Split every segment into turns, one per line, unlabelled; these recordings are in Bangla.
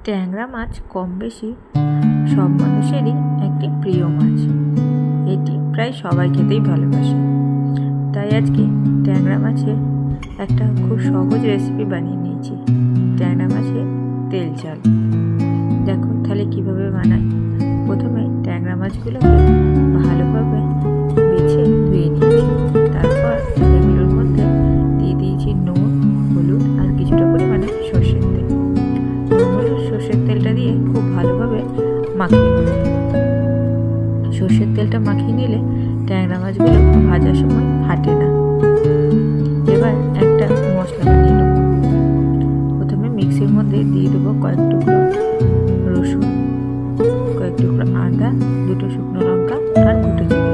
ট্যাংরা মাছ কম বেশি সব মানুষেরই একটি প্রিয় মাছ। এটি প্রায় সবাই খেতেই ভালোবাসে। তাই আজকে ট্যাংরা মাছের একটা খুব সহজ রেসিপি বানিয়ে নিয়েছি, ট্যাংরা মাছের তেল ঝাল। দেখো তাহলে কীভাবে বানাই। প্রথমে ট্যাংরা মাছগুলোকে ভালোভাবে বেছে ধুয়ে নিয়েছি। তারপর এগুলোর মধ্যে দিয়ে দিয়েছি নুন, হলুদ আর কিছুটা পরিমাণে সর্ষের তেল। সর্ষের তেলটা দিয়ে খুব ভালোভাবে মাখিয়ে নেব। সর্ষের তেলটা মাখিয়ে নিলে ট্যাংরা মাছগুলো ভাজার সময় ফাটে না। এবার একটা মশলা বানিয়ে নেব। প্রথমে মিক্সির মধ্যে দিয়ে দেবো কয়েক টুকরো রসুন, কয়েক টুকরো আদা, দুটো শুকনো লঙ্কা আর কুটো জিরে।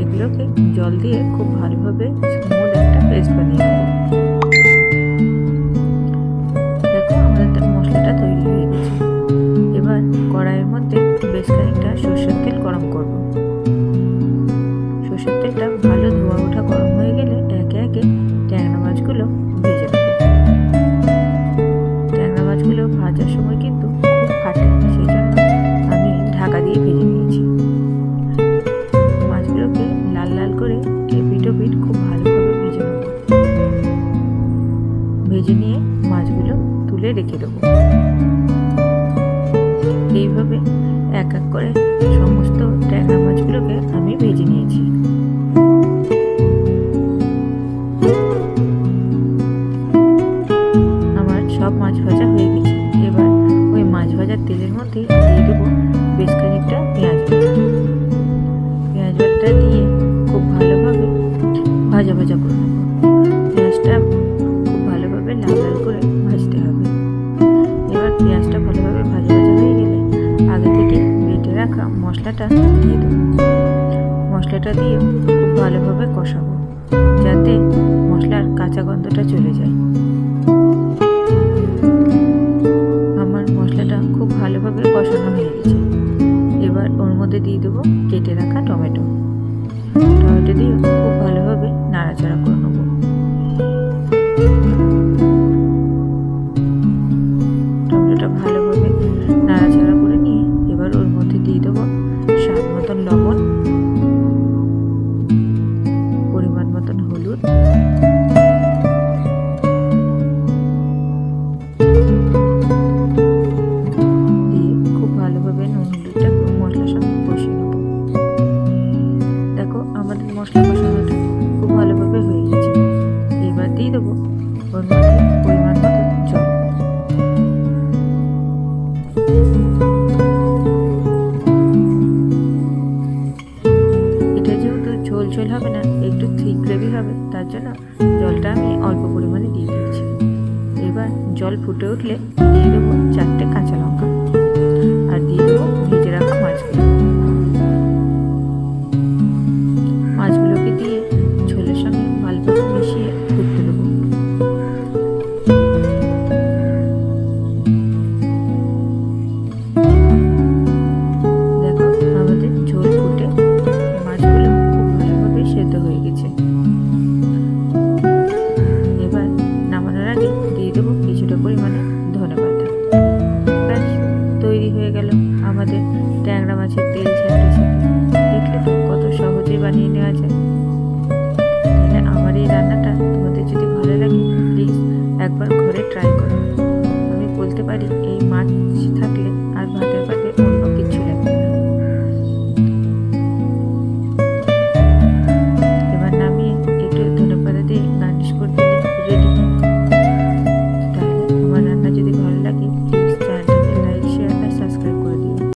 এগুলোকে জল দিয়ে খুব ভালোভাবে স্মুথ একটা পেস্ট বানিয়ে নেব। দেখো আমাদের মশলাটা তৈরি হয়ে গেছে। এবার কড়াইয়ের মধ্যে বেশ খানিকটা সর্ষের তেল গরম করব। সর্ষের তেলটা ভালো ধোয়া ওঠা গরম হয়ে গেলে একে একে ট্যাংরা মাছগুলো ভেজে নেব। ট্যাংরা মাছগুলো ভাজার সময় কিন্তু খুব ফাটে, সেই জন্য আমি ঢাকা দিয়ে ভেজে নিয়েছি। মাছগুলোকে লাল লাল করে এপিট ওপিট খুব ভালোভাবে ভেজে নেব। ভেজে নিয়ে মাছগুলো তুলে রেখে দেবো। এইভাবে এক এক করে সমস্ত ট্যাংরা মাছগুলোকে আমি ভেজে নিয়েছি। আমার সব মাছ ভাজা হয়ে গেছে। এবার ওই মাছ ভাজার তেলের মধ্যে দিয়ে দেবো বেশ খানিকটা পেঁয়াজ ভাজা। পেঁয়াজ ভাজাটা দিয়ে খুব ভালোভাবে ভাজা ভাজা করে নেব। পেঁয়াজটা খুব ভালোভাবে লাল লাল করে ভাজতে হবে। এবার পেঁয়াজটা ভালোভাবে ভাজা ভাজা হয়ে গেলে আগে থেকে বেটে রাখা মশলাটা দিয়ে দেবো। মশলাটা দিয়ে খুব ভালোভাবে কষাবো, যাতে মশলার কাঁচা গন্ধটা চলে যায়। আমার মশলাটা খুব ভালোভাবে কষানো হয়ে গেছে। এবার ওর মধ্যে দিয়ে দেবো কেটে রাখা টমেটো। টমেটো দিয়ে খুব ভালোভাবে নাড়াচাড়া করে নেবো। টমেটোটা ভালোভাবে নাড়াচাড়া করে নিয়ে এবার ওর মধ্যে দিয়ে দেবো স্বাদ মতন লবণ, পরিমাণ মতন হলুদ, দিয়ে খুব ভালোভাবে নুন হলুদটা মশলার সঙ্গে কষিয়ে নেব। দেখো আমাদের মশলা কষানোটা খুব ভালোভাবে হয়ে গেছে। এবার দিয়ে দেবো ওর মধ্যে পরিমাণ মতন জল। এটা যেহেতু ঝোল ঝোল হবে না, একটু থিক গ্রেভি হবে, তার জন্য জলটা আমি অল্প পরিমাণে দিয়ে দিয়েছি। এবার জল ফুটে উঠলে দিয়ে দেবো 4টে কাঁচা লঙ্কা আর দিয়ে দেবো ভেজে রাখা মাছগুলো। মাছগুলোকে দিয়ে ঝোলের সঙ্গে ভালোভাবে মিশিয়ে ফুটতে দেবো। দেখো আমাদের ঝোল ফুটে মাছগুলো খুব ভালোভাবে সেদ্ধ হয়ে গেছে। এবার নামানোর আগে দিয়ে দেবো কিছুটা পরিমাণে ধনেপাতা। ব্যাস তৈরি হয়ে গেল আমাদের ট্যাংরা মাছের তেল ঝাল রেসিপি। দেখলে তো কত সহজেই বানিয়ে নেওয়া যায়। তাহলে আমার এই রান্নাটা তোমাদের যদি ভালো লাগে প্লিজ একবার ঘরে ট্রাই করো। আমি বলতে পারি এই মাছ থাকলে আর ভাতের পাতে